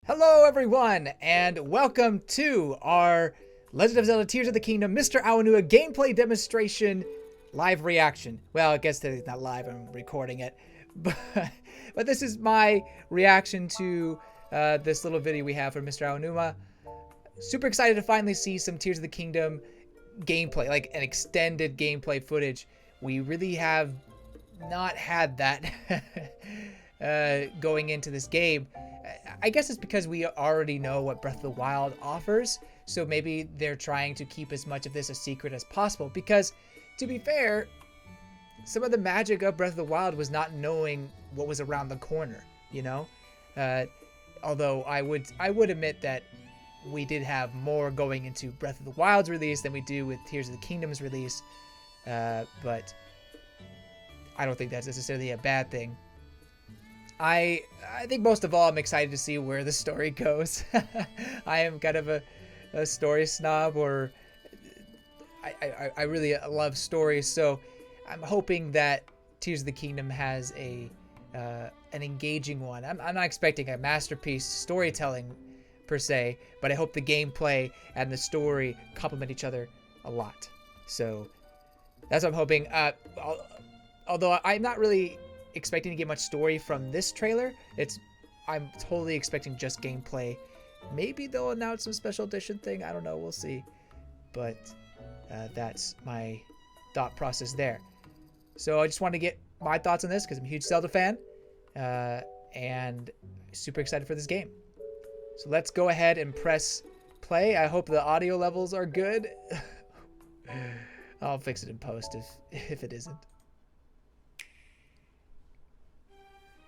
Hello everyone, and welcome to our Legend of Zelda Tears of the Kingdom Mr. Aonuma gameplay demonstration live reaction. Well, I guess it's not live, I'm recording it. But this is my reaction to this little video we have for Mr. Aonuma. Super excited to finally see some Tears of the Kingdom gameplay, like an extended gameplay footage. We really have not had that going into this game. I guess it's because we already know what Breath of the Wild offers, so maybe they're trying to keep as much of this a secret as possible, because to be fair, some of the magic of Breath of the Wild was not knowing what was around the corner, you know? Although I would admit that we did have more going into Breath of the Wild's release than we do with Tears of the Kingdom's release, but I don't think that's necessarily a bad thing. I think most of all, I'm excited to see where the story goes. I am kind of a story snob, or I really love stories, so I'm hoping that Tears of the Kingdom has an engaging one. I'm not expecting a masterpiece storytelling per se, but I hope the gameplay and the story complement each other a lot. So that's what I'm hoping. Although I'm not really expecting to get much story from this trailer. I'm totally expecting just gameplay. Maybe they'll announce some special edition thing. I don't know. We'll see. But that's my thought process there. So I just wanted to get my thoughts on this because I'm a huge Zelda fan and super excited for this game. So let's go ahead and press play. I hope the audio levels are good. I'll fix it in post if it isn't.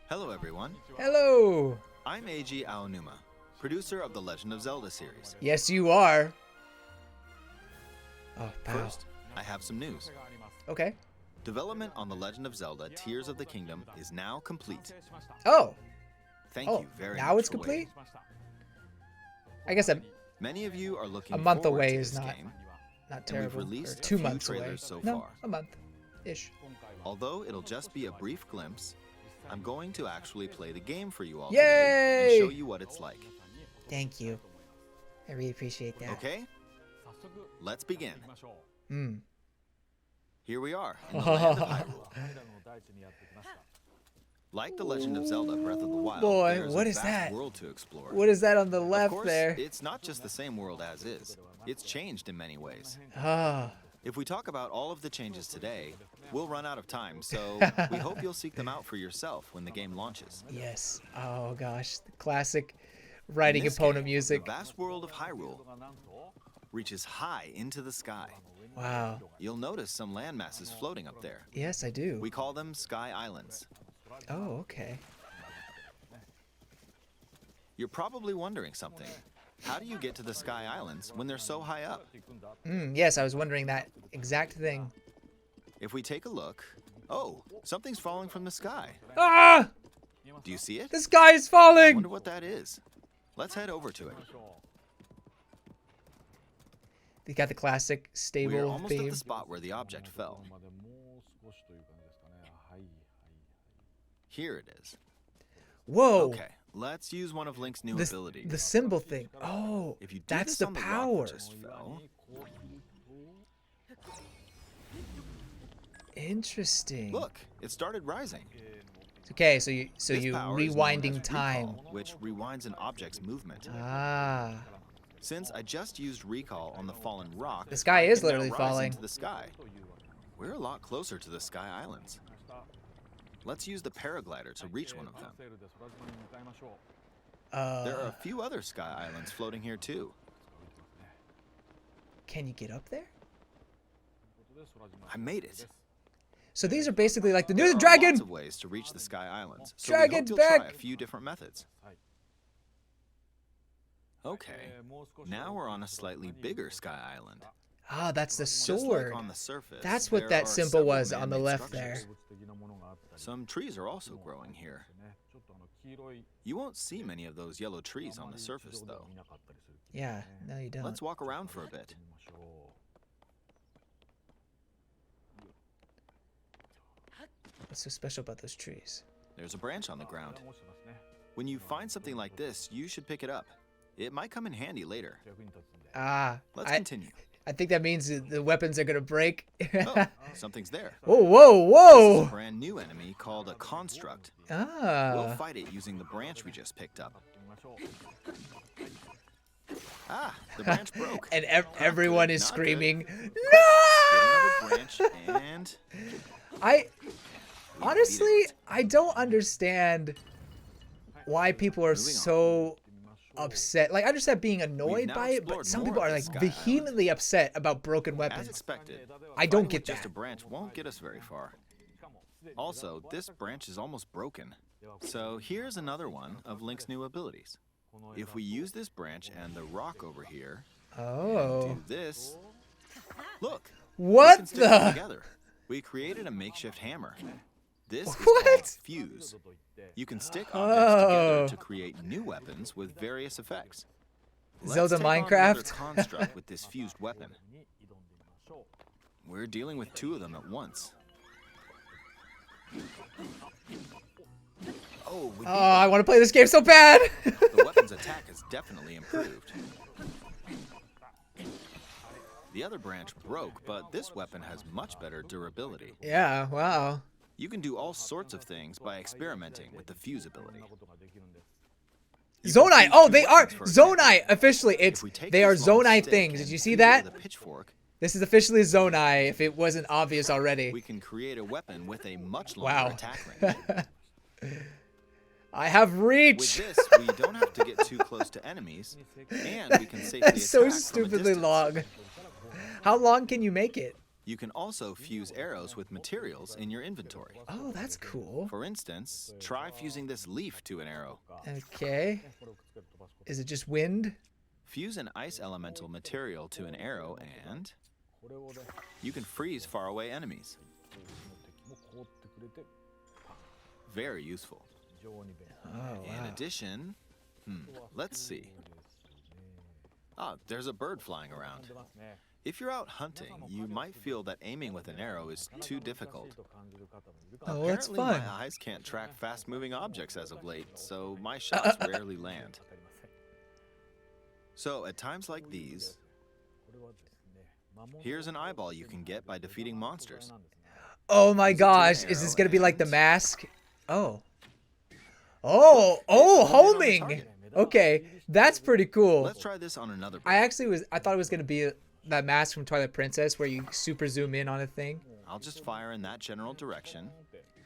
Hello everyone. Hello. I'm Eiji Aonuma, producer of the Legend of Zelda series. Yes, you are. Oh, wow. First, I have some news. Okay. Development on the Legend of Zelda Tears of the Kingdom is now complete. Oh. Thank you very much. Now it's for complete? waiting. I guess Many of you are looking a month forward away to is this not game, terrible. And we've released Or 2 a few months away. trailers so No, far. a month-ish. Although it'll just be a brief glimpse, I'm going to actually play the game for you all Yay! today and show you what it's like. Thank you. I really appreciate that. Okay? Let's begin. Mm. Here we are in the land of Hyrule. Like the Legend of Zelda Breath of the Wild, Boy, there's what a is vast that? world to explore. What is that on the Of left course, there? it's not just the same world as is. It's changed in many ways. Ah. If we talk about all of the changes today, we'll run out of time, so we hope you'll seek them out for yourself when the game launches. Yes. Oh gosh, the classic writing In this opponent game, music. The vast world of Hyrule reaches high into the sky. Wow. You'll notice some land masses floating up there. Yes, I do. We call them Sky Islands. Oh, okay. You're probably wondering something. How do you get to the Sky Islands when they're so high up? Yes, I was wondering that exact thing. If we take a look, oh, something's falling from the sky. Ah! Do you see it? The sky is I falling! wonder what that is. Let's head over to it. They got the classic We're stable almost at theme. the spot where the object fell. Here it is. Whoa! Okay, let's use one of Link's new The abilities. symbol thing. Oh, If you do that's this the on the rock power. that just fell, Interesting. look, it started rising. Okay, so you This power is known rewinding as time. recall, which rewinds an object's movement. Ah. Since I just used recall on the fallen rock, The sky I is can now literally rise falling. into the sky. We're a lot closer to the Sky Islands. Let's use the paraglider to reach one of them. There are a few other Sky Islands floating here too. Can you get up there? I made it. So these are basically like the There new are dragon. lots of ways to reach the Sky Islands, so Dragon's we hope you'll back. try a few different methods. Okay, now we're on a slightly bigger Sky Island. Ah, that's the Just like sword. on the surface, That's what there that are symbol several was on the man-made left there. structures. Some trees are also growing here. You won't see many of those yellow trees on the surface, though. Yeah, no you don't. Let's walk around for a bit. What's so special about those trees? There's a branch on the ground. When you find something like this, you should pick it up. It might come in handy later. Ah, Let's continue. I think that means the weapons are gonna break. Oh, something's there. Whoa, whoa, This is a whoa! brand new enemy called a construct. We'll Ah, fight it using the branch we just picked up. Ah, the branch broke. and Not everyone good, is not good. screaming, Get another branch and I we honestly, beat it. I don't understand why people are Moving on. so upset. Like, I understand being annoyed now by it, but explored some more people of are this like Sky Island. vehemently upset about broken As weapons. expected, I don't fighting get with just that. a branch won't get us very far. Also, this branch is almost broken. So here's another one of Link's new abilities. If we use this branch and the rock over here, Oh, do this, look, we what can stick them the? together. We created a makeshift hammer. This is What? called fuse. You can stick objects Oh. together to create new weapons with various effects. Zelda Let's take on another Minecraft? construct with this fused weapon. We're dealing with two of them at once. Oh, we beat Oh, I want to play this game so bad. them. The weapon's attack has definitely improved. The other branch broke, but this weapon has much better durability. Yeah, wow. You can do all sorts of things by experimenting with the fuse ability. Zonai. fuse Oh, two they are weapons, for example. Zonai. Officially, If we take they are this long Zonai stick things. Did and you see fuse it that? with a pitchfork, This is officially Zonai. If it wasn't obvious already. we can create a weapon with a much longer Wow. attack range. I have With reach. this, we don't have to get too close to enemies, and we can safely attack That's so from a stupidly distance. long. How long can you make it? You can also fuse arrows with materials in your inventory. Oh, that's cool. For instance, try fusing this leaf to an arrow. Okay. Is it just wind? Fuse an ice elemental material to an arrow and you can freeze faraway enemies. Very useful. Oh, In wow. addition, let's see. Ah, there's a bird flying around. If you're out hunting, you might feel that aiming with an arrow is too difficult. Oh, that's Apparently, fun. my eyes can't track fast-moving objects as of late, so my shots rarely land. So, at times like these, here's an eyeball you can get by defeating monsters. Oh my Use it to an gosh. Is this arrow going to be like the and- mask? Oh. Oh, It honed in on the homing. target. Okay. That's pretty cool. Let's try this on another bird. I thought it was going to be that mask from Twilight Princess where you super zoom in on a thing. I'll just fire in that general direction.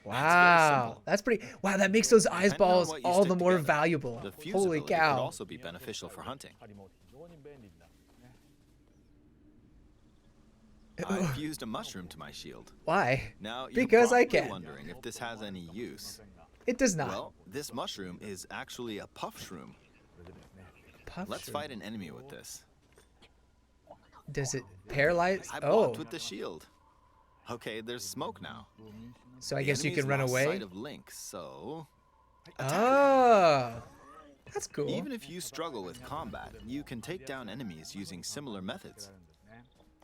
Wow. simple. That's pretty. Wow, that makes those Depending on eyeballs what you all the stick more together, valuable. The fuse Holy ability could cow. also be beneficial for hunting. I've fused a mushroom to my shield. Why? Now, you're Because I probably can. wondering if this has any use. It does not. Well, this mushroom is actually a puff shroom. Puff Let's shroom. fight an enemy with this. Does it paralyze? I Oh, blocked with the shield. Okay, there's smoke now. so I The guess you enemy's can run lost away. sight of Link, so Oh, that's cool. even if you struggle with combat, you can take down enemies using similar methods.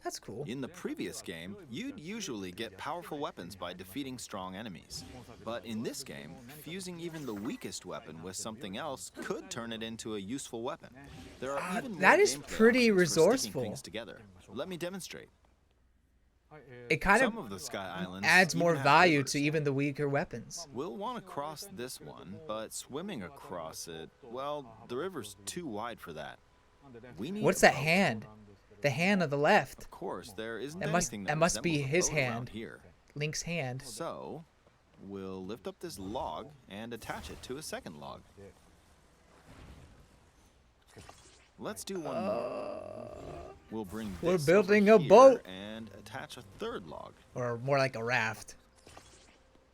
That's cool. In the previous game, you'd usually get powerful weapons by defeating strong enemies. But in this game, fusing even the weakest weapon with something else could turn it into a useful weapon. There are even more that is gameplay pretty options for sticking resourceful. things together. Let me demonstrate. It kind Some of of the Sky Islands adds more even have value rivers. to even the weaker weapons. We'll want to cross this one, but swimming across it, well, the river's too wide for that. We need What's a that boat. hand? The hand on the left. Of course, there isn't That must- anything that must be resembles a his boat around hand. here. Link's hand. So, we'll lift up this log and attach it to a second log. Let's do one more. We'll bring We're this building over a here boat. and attach a third log. Or more like a raft.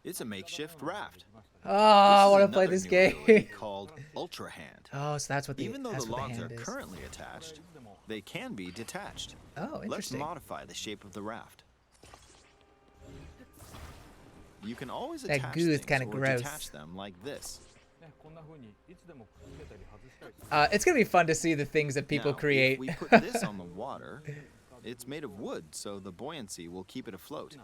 It's a makeshift raft. Oh, I This is want to play another this new game. ability called Ultra Hand. Oh, so that's what the Even though that's the what the logs are hand is. currently attached, they can be detached. Oh, Let's interesting. modify the shape of the raft. You can always That attach goo is things kinda or gross. detach them like this. It's gonna be fun to see the things that people Now, create. If we put this on the water, it's made of wood, so the buoyancy will keep it afloat.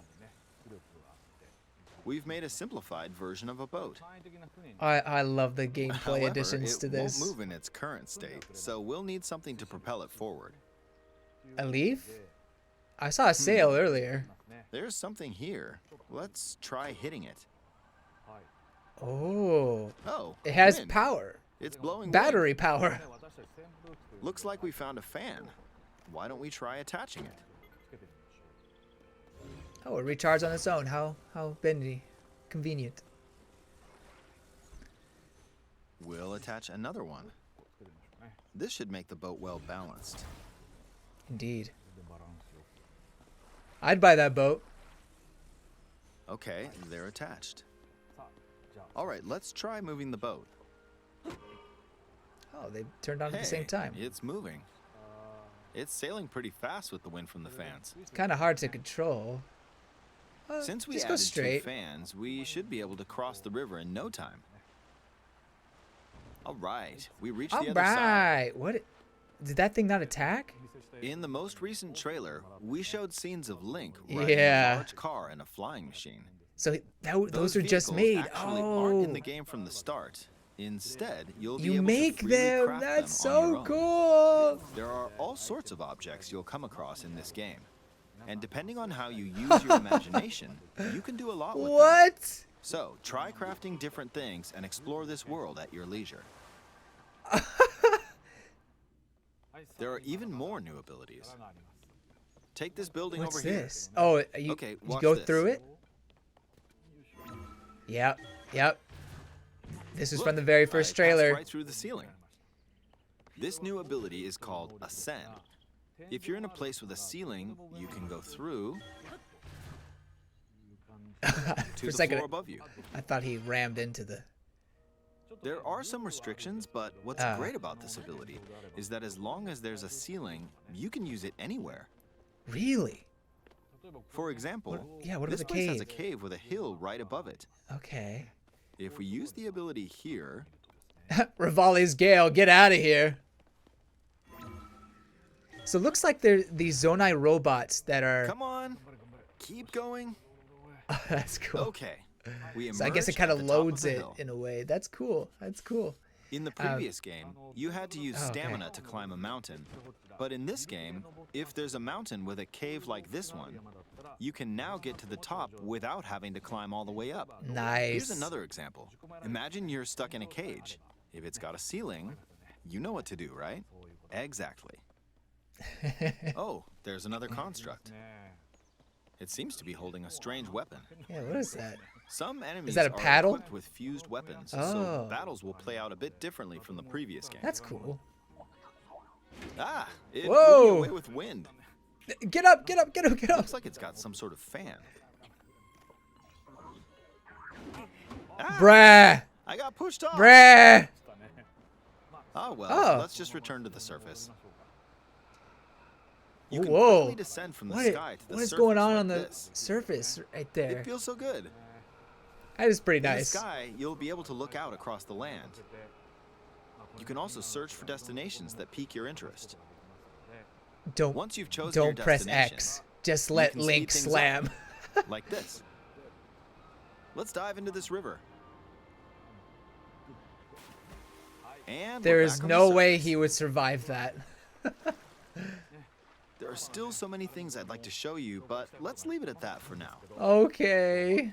we've made a simplified version of a boat. I love the gameplay However, additions to it this. won't move in its current state, so we'll need something to propel it forward. A leaf? I saw a sail earlier. There's something here. Let's try hitting it. Oh. Oh, It has wind. power. It's blowing Battery power. wind. Looks like we found a fan. Why don't we try attaching it? Oh, it recharges on its own. How bendy. Convenient. We'll attach another one. This should make the boat well balanced. Indeed. I'd buy that boat. Okay, they're attached. All right, let's try moving the boat. Oh, they turned on at the same time. It's moving. It's sailing pretty fast with the wind from the fans. It's kind of hard to control. Since we just go added 2 straight. fans, we should be able to cross the river in no time. All right, we reached the other side. What? Did that thing not attack? In the most recent trailer, we showed scenes of Link riding Yeah. a large car and a flying machine. So those are just vehicles made. actually Oh. aren't in the game from the start. Instead, you'll be You able make to freely them. craft That's them on your so own. cool. There are all sorts of objects you'll come across in this game. And depending on how you use your imagination, you can do a lot with them. What? So, try crafting different things and explore this world at your leisure. There are even more new abilities. Take this building What's over here. this? Oh, you watch go this. through it? Yep. This is Look, from the very I first passed trailer. right through the ceiling. This new ability is called Ascend. If you're in a place with a ceiling, you can go through to For a the second, floor above you. I thought he rammed into the... There are some restrictions, but what's great about this ability is that as long as there's a ceiling, you can use it anywhere. Really? For example, what this about the place has cave? a cave with a hill right above it. Okay. If we use the ability here, Rivali's Gale, get out of here. So it looks like they're these Zonai robots that are... come on, keep going. Oh, that's cool. Okay, we So I guess it emerge kind at of the top loads the it hill. in a way. That's cool. That's cool. In the previous game, you had to use Oh, okay. stamina to climb a mountain. But in this game, if there's a mountain with a cave like this one, you can now get to the top without having to climb all the way up. Nice. Here's another example. Imagine you're stuck in a cage. If it's got a ceiling, you know what to do, right? Exactly. Oh, there's another construct. It seems to be holding a strange weapon. Yeah, what is that? Some enemies that a are paddle? equipped with fused weapons, Oh. so battles will play out a bit differently from the previous game. That's cool. Ah, it blew Whoa. me away with wind. Get up, get up, get up, get up. Looks like it's got some sort of fan. Ah, Bruh. I got pushed off. Bruh. Oh well, Oh. let's just return to the surface. You can Whoa. quickly descend from the What, sky to the what is surface going on like on the this. surface right there? It feels so good. That is pretty In nice. the sky, you'll be able to look out across the land. You can also search for destinations that pique your interest. Don't Once you've chosen your don't press destination, X. Just you let can speed Link things up. slam. like this. Let's dive into this river. And There we're is back on the no way surface. he would survive that. There are still so many things I'd like to show you, but let's leave it at that for now. Okay.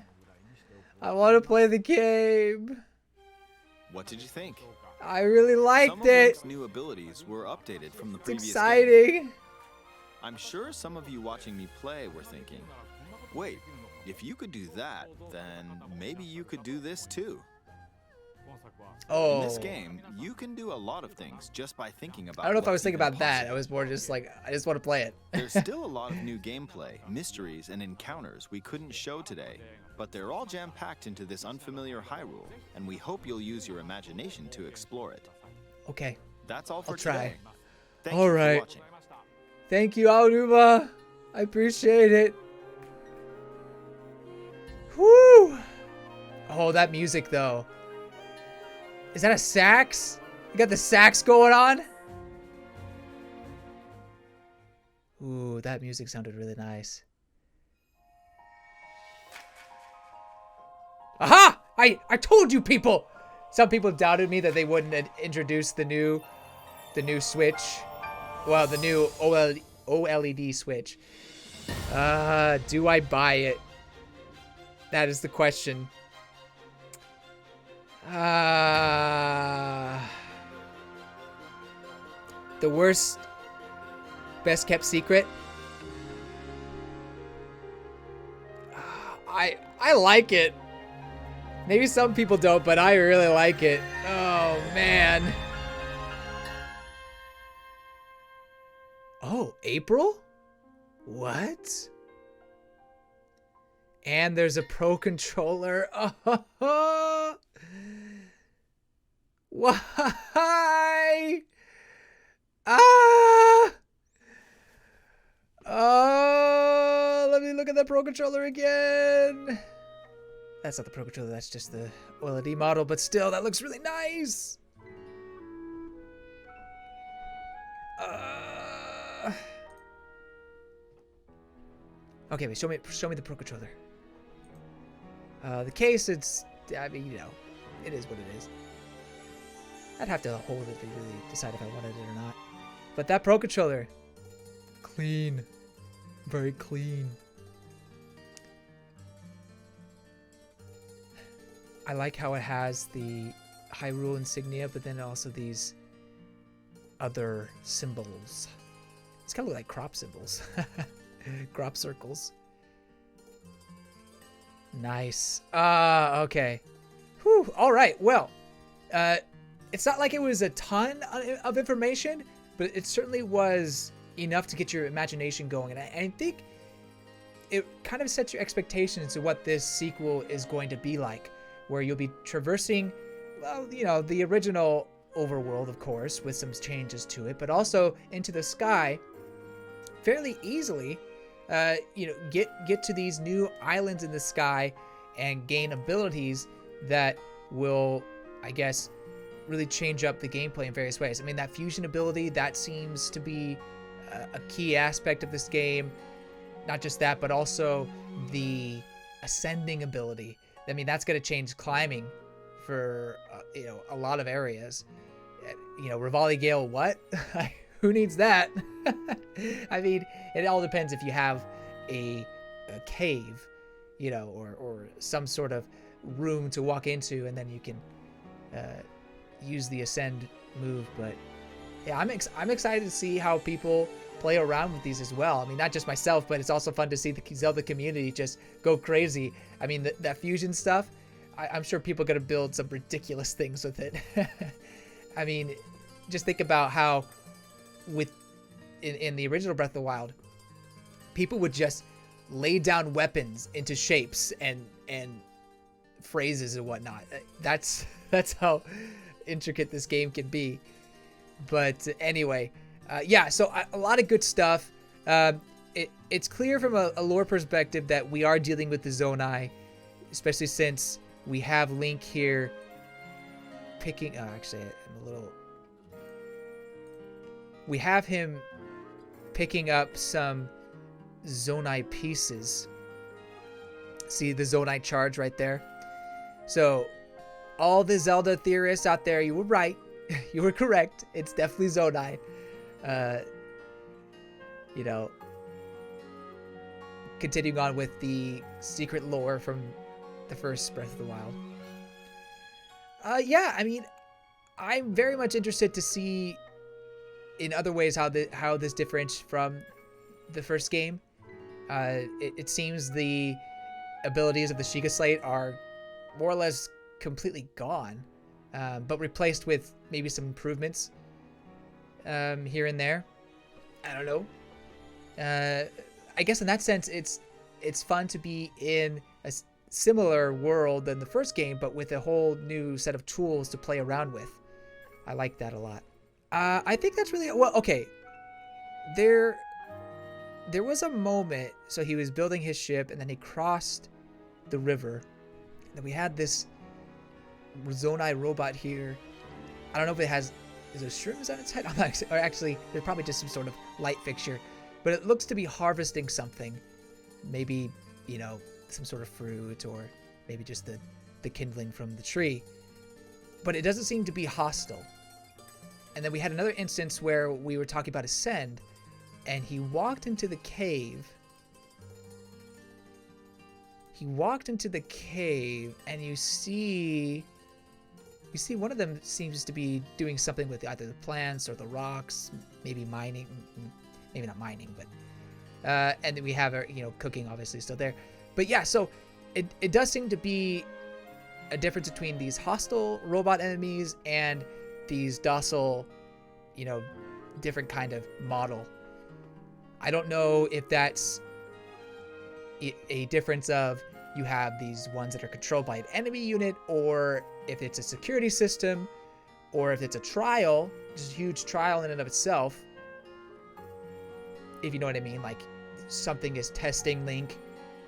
I want to play the game. What did you think? I really Some liked of it. Link's new abilities were updated from the It's previous game. exciting. I'm sure some of you watching me play were thinking, wait, if you could do that, then maybe you could do this too. Oh. In this game, you can do a lot of things just by thinking about I don't know if I was what's thinking even about that. I possible. was more just like, I just want to play it. There's still a lot of new gameplay, mysteries, and encounters we couldn't show today, but they're all jam-packed into this unfamiliar Hyrule, and we hope you'll use your imagination to explore it. Okay. That's all for I'll try. today. Thank All you right. for watching. Thank you, Aonuma. I appreciate it. Whoo! Oh, that music though. Is that a sax? You got the sax going on? Ooh, that music sounded really nice. Aha! I told you people! Some people doubted me that they wouldn't introduce the new Switch. Well, the new OLED Switch. Do I buy it? That is the question. The worst, best kept secret. I like it. Maybe some people don't, but I really like it. Oh, man. Oh, April? What? And there's a Pro Controller. Oh, why? Oh, let me look at the Pro Controller again. That's not the Pro Controller, that's just the OLED model, but still, that looks really nice. Okay, wait, show me the Pro Controller. The case, I mean, you know, it is what it is. I'd have to hold it to really decide if I wanted it or not. But that Pro Controller, clean, very clean. I like how it has the Hyrule insignia, but then also these other symbols. It's kind of like crop symbols. Crop circles. Nice. Okay. Whew. All right. Well, it's not like it was a ton of information, but it certainly was enough to get your imagination going. And I think it kind of sets your expectations to what this sequel is going to be like, where you'll be traversing, well, you know, the original overworld, of course, with some changes to it, but also into the sky fairly easily. You know, get to these new islands in the sky and gain abilities that will, I guess, really change up the gameplay in various ways. I mean, that fusion ability, that seems to be a key aspect of this game. Not just that, but also the ascending ability. I mean, that's going to change climbing for, you know, a lot of areas. You know, Rivali Gale, what? Who needs that? I mean, it all depends if you have a cave, you know, or some sort of room to walk into, and then you can use the ascend move. But yeah, I'm excited to see how people play around with these as well. I mean, not just myself, but it's also fun to see the Zelda community just go crazy. I mean, that fusion stuff, I'm sure people are going to build some ridiculous things with it. I mean, just think about how in the original Breath of the Wild, people would just lay down weapons into shapes and phrases and whatnot. That's how intricate this game can be. But anyway, yeah, so a lot of good stuff. It's clear from a lore perspective that we are dealing with the Zonai, especially since we have Link here picking... actually, I'm a little... We have him picking up some Zonai pieces. See the Zonai charge right there? So, all the Zelda theorists out there, you were right. You were correct. It's definitely Zonai. You know, continuing on with the secret lore from the first Breath of the Wild. Yeah, I mean, I'm very much interested to see in other ways how this differs from the first game. It seems the abilities of the Sheikah Slate are more or less completely gone, but replaced with maybe some improvements here and there. I don't know. I guess in that sense, it's fun to be in a similar world than the first game, but with a whole new set of tools to play around with. I like that a lot. I think that's really well. Okay, there was a moment. So he was building his ship, and then he crossed the river. And then we had this Zonai robot here. I don't know if it has. Is there shrooms on its head? I'm not. Or actually, there's probably just some sort of light fixture. But it looks to be harvesting something. Maybe, you know, some sort of fruit, or maybe just the the kindling from the tree. But it doesn't seem to be hostile. And then we had another instance where we were talking about Ascend, and he walked into the cave. And you see one of them seems to be doing something with either the plants or the rocks, maybe mining, maybe not mining, but and then we have our, cooking obviously still there. But yeah, so it does seem to be a difference between these hostile robot enemies and these docile, different kind of model. I don't know if that's a difference of you have these ones that are controlled by an enemy unit, or if it's a security system, or if it's a trial, just a huge trial in and of itself. If you know what I mean, like something is testing Link,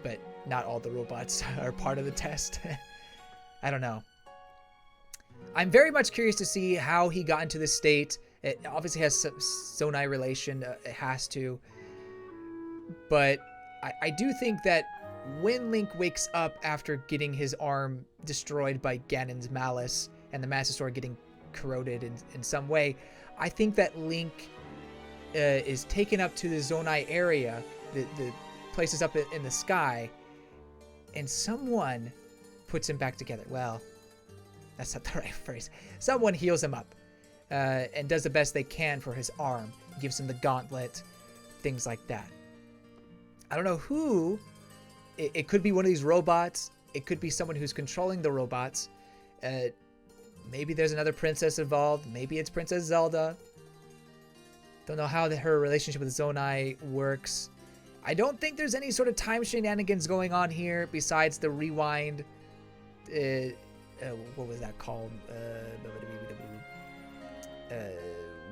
but not all the robots are part of the test. I don't know. I'm very much curious to see how he got into this state. It obviously has some Zonai relation. It has to. But I do think that when Link wakes up after getting his arm destroyed by Ganon's malice and the Master Sword getting corroded in some way, I think that Link is taken up to the Zonai area, the places up in the sky, and someone puts him back together. Well, that's not the right phrase. Someone heals him up and does the best they can for his arm, gives him the gauntlet, things like that. I don't know who. It could be one of these robots. It could be someone who's controlling the robots. Maybe there's another princess involved. Maybe it's Princess Zelda. Don't know how her relationship with Zonai works. I don't think there's any sort of time shenanigans going on here besides the rewind. What was that called?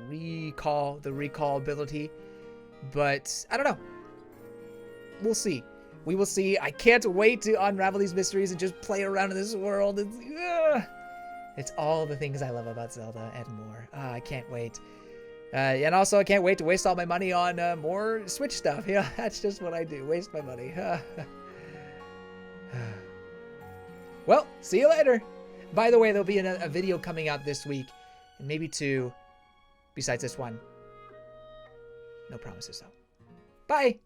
The recall ability. But I don't know. We'll see. We will see. I can't wait to unravel these mysteries and just play around in this world. It's all the things I love about Zelda and more. I can't wait. And also, I can't wait to waste all my money on more Switch stuff. Yeah, that's just what I do. Waste my money. Well, see you later. By the way, there'll be a video coming out this week, and maybe two, besides this one. No promises, though. Bye.